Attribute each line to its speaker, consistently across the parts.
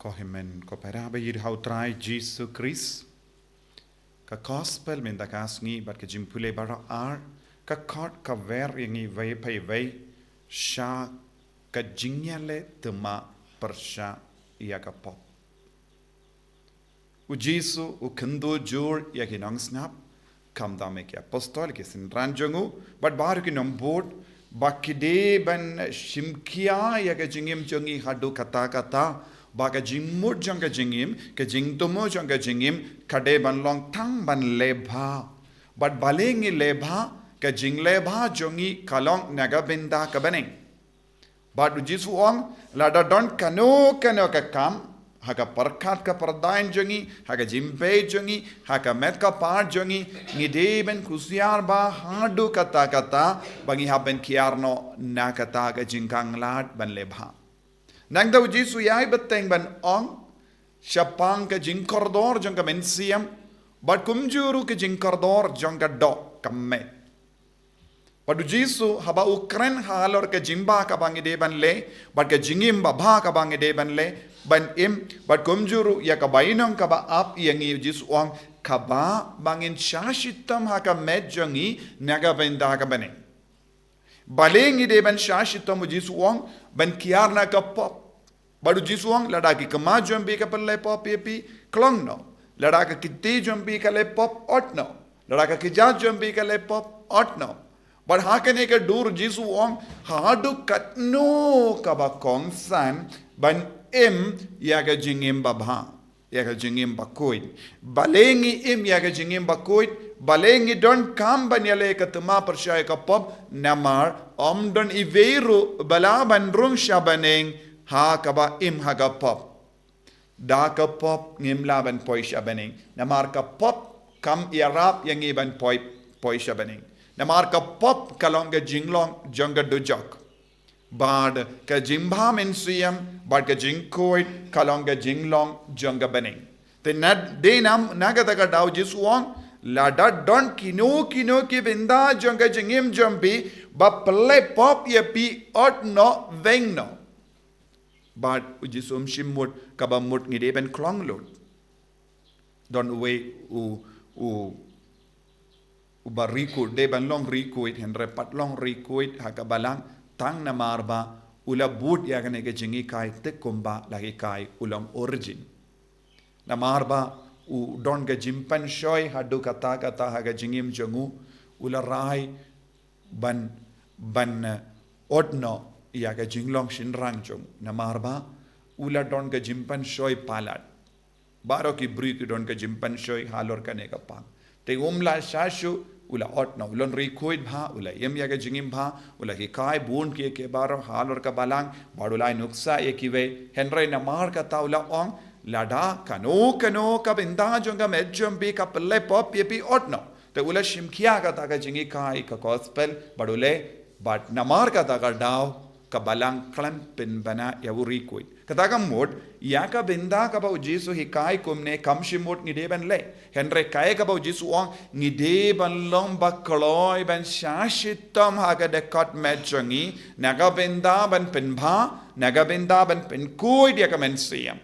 Speaker 1: Kohimen kopera bayir hautrai Jesus Christ. Ka gospel min da kasngi bat ka jimpule bara ar ka kort ka ver yangi vai pai vai sha ka Ïaleh thma pyrshah ia ka pop. U Jesus u kendo jur ya ki nang snap kam da me ki apostol ki sin ranjongu but bar ki nombot bakide ban shimkia ya ka jingim jongi hadu kata baga jingmut janga jingim ke jingtomo janga jingim kade ban long tang ban lebha but balengi lebha ke jinglebha jongi kalong naga binda ka baneng but jisu ong lada don kano ka kam haka parkat ka pardain jongi haka jimpe jongi haka met ka par jongi ngide ben kusiar ba hadu kata bangi haben kiarno na kata ka jingkang lat ban lebha nang daw Jisu yai beteng ban ong syapang ke jingkordor jong ka mensiam bat kumjuru ke jingkordor jong ka do kamme padu Jisu haba ukren halor ke jimba ka bangi de ban le bat ke jingim ba bha ka bangi de ban le ban im bat kumjuru ya ka bainong ka ba ap yangi Jisu ong ka ba bangin shashitam ha ka med jongi naga benda ka bane balengi de ban shashitam Jisu ong ban kiarna ka pop baru Jisu ong ladaki kema jombi ka pelle pop yepi klong no ladaka kitti jombi ka le pop ot no ladaka kija jombi ka le pop ot no but hakane ka dur Jisu ong hadu katno ka ba kong san ban im ya ka jingim babha ya ka jingim bakoid balengi im ya ka jingim bakoid balengi don kam ban Ïaleh ka thma pyrshah ka pop namar don iveru bala ban rung shabaneng ha kaba im haga pop da ka pop ngimla ban poi shabaneng namar ka pop kam irap yang iban poi shabaneng namar ka pop kalonga jinglong jonga dujok bad ka jimbha mensiam bad ka jingkoid kalonga jinglong jonga baneng te nad de nam nagata ka daw Jisuang lada don kino ki binda jonga jingim jombi ba play pop yepi ot no veng no but Jisum shimut kaba mut ngide ben klong lot don way u bariku de ban long rikuit henre pat long rikuit hakabalang tang namarba ula but ya kane ke jingi kai te kumba lagi kai ulam origin namarba u don ga jimpan shoy hadu kata haga jingim jongu ula rai ban odno ya ga jinglong shinrang jong namarba ula don ga jimpan shoy palat baro ki bri ki don ga jimpan shoy halor kane ka pang te umla shashu ula odno ulon rikuit bha ula yem ya ga jingim bha ula ki kai bun ke baro halor ka balang badulai nuksa ekive henry namar ka taula ong lada kano ka binda jonga medjom bi ka pelle pop yepi odno te ula shimkia ka ta ga jingi kai ka gospel badule but namar ka ta ga daw ka balang klam pin bana ya uri koi kata ka mod ya ka binda ka ba Jisu hikai kumne kam shimot ngide ban le henre kai ka ba Jisu ong ngide ban long ba kloi ban shashitam ha ka de kat medjongi naga binda ban pin bha naga binda ban pin koi dia ka mensiam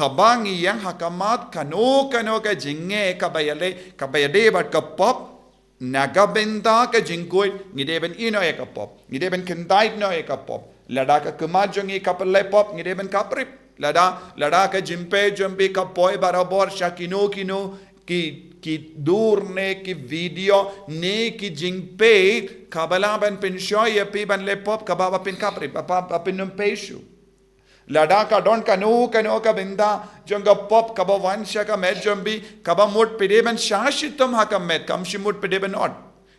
Speaker 1: habangi yang hakamat kano ka jinge ka bayade bat ka pop naga benda ka jingkoi ngide ben ino e ka pop ngide ben kendait no e ka pop lada ka kemajongi ka pelle pop ngide ben kaprip lada ka jimpe jombi ka poi barabor shakino ki dur ne ki video ne ki jingpe kabala ben penshoy e pi ban le pop ka baba pin kaprip papa pin peshu lada ka don kano ka binda jonga pop kaba wansha ka med jombi kaba mut pide ben shashitam ha ka med kam shimut pide ben od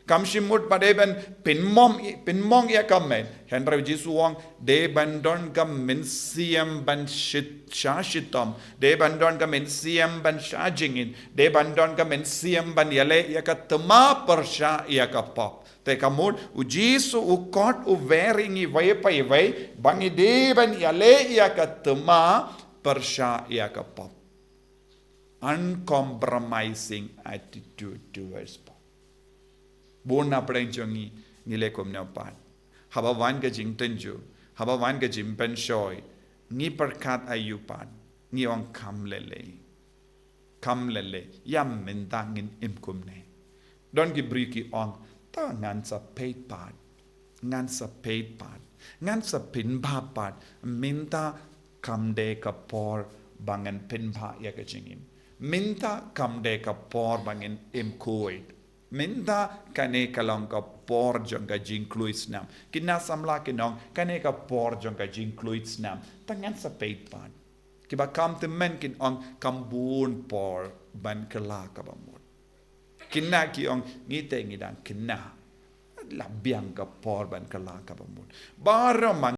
Speaker 1: kam shimut pide ben pinmong ya ka med henry Jisu wong de ban don ka mensiam ban shashitam de ban don ka mensiam ban shajingin de ban don ka mensiam ban Ïaleh ya ka thma pyrshah ya ka pop te kamut u Jisu u kot u veringi vai pai vai bangi de ban Ïaleh ya ka thma pyrshah ya ka pop uncompromising attitude towards pop bon na preng jongi nile kom na pan haba wan ka jingten jo haba wan ka jimpen shoy ni perkat ayupan งี้องคำเลย่ำเป็นตางินคุมเน่ดอนกิบริกิองตั้งงานสเปดปาดงานสเปดปาดงานสปินบาปาดมินตาคำเดกับปอร์บางเงินเป็นพายากจิงิมมินตาคำเดกับปอร์บางเงินคุยมินตากันเอกลองกับปอร์จงกับจิงคลุยสนามกินนาสัมลากินองกันเอกกับปอร์จงกับจิงคลุยสนามตั้งงานสเปดปาดกิบะคำที่มันกินองคำบูนปอร์บันกลากับหมดกินนากิองงี้แต่งี้ดังกินนาลับเบียงกับปอร์บันกลากับหมดบารมัน